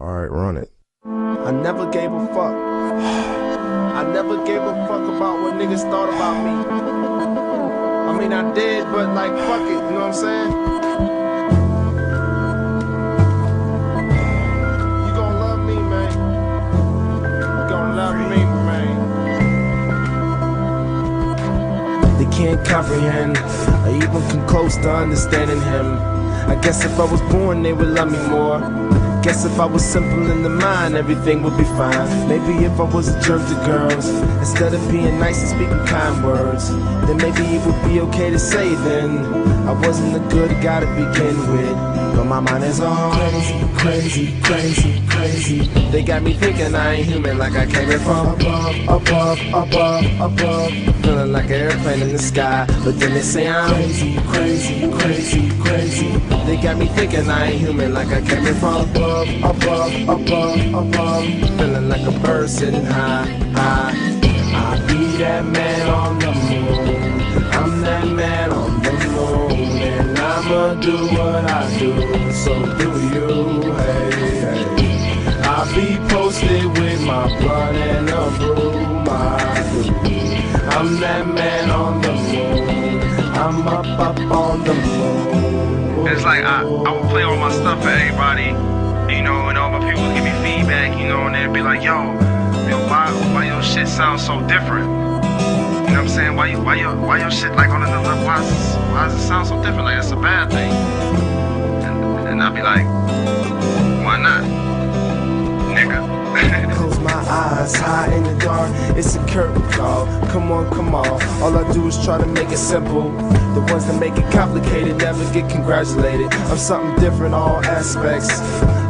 Alright, run it. I never gave a fuck. I never gave a fuck about what niggas thought about me. I mean, I did, but like, fuck it, you know what I'm saying? You gon' love me, man. You gon' love me, man. They can't comprehend, or even come close to understanding him. I guess if I was born, they would love me more. Guess if I was simple in the mind, everything would be fine. Maybe if I was a jerk to girls, instead of being nice and speaking kind words, then maybe it would be okay to say then I wasn't a good guy to begin with. But my mind is all crazy, crazy, crazy, crazy. They got me thinking I ain't human, like I came in from above, above, above, above. Feeling like an airplane in the sky, but then they say I'm crazy, crazy, crazy, crazy. They got me thinking I ain't human, like I came in from above, above, above, above. Feeling like a bird sitting high, high. I'll be that man on the moon. I'm that man on the moon, and I'ma do what I do. So do you, hey, hey. I'll be posted with my blood and a broom. I do. I'm that man on the moon. I'm up on the moon. It's like I would play all my stuff for everybody, you know, and all my people would give me feedback, you know, and they'd be like, yo, why your shit sounds so different? You know what I'm saying? Why your shit like on another level? Why does it sound so different? Like it's a bad thing. And I'd be like, why not? Nigga. Close my eyes, high in the dark, it's a curtain call. Come on, all I do is try to make it simple. The ones that make it complicated never get congratulated. I'm something different, all aspects.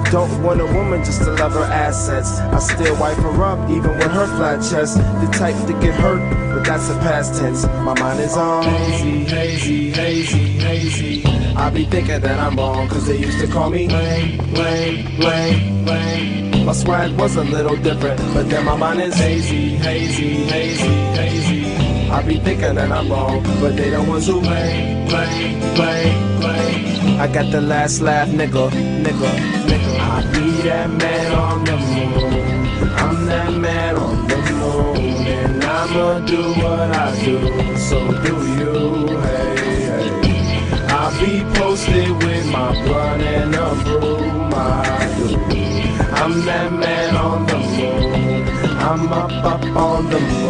Don't want a woman just to love her assets. I still wipe her up, even with her flat chest. The type to get hurt, but that's a past tense. My mind is on hazy, hazy, hazy, hazy. I be thinking that I'm wrong, cause they used to call me lame, lame, lame, lame. My swag was a little different, but then my mind is hazy, hazy, hazy, hazy. I be thinking that I'm wrong, but they the ones who blame, blame, blame, blame. I got the last laugh, nigga, nigga, nigga. I be that man on the moon. I'm that man on the moon, and I'ma do what I do. So do you, hey, hey. I'll be posted with my blood and a broom. I do. I'm that man on the moon. I'm up on the moon.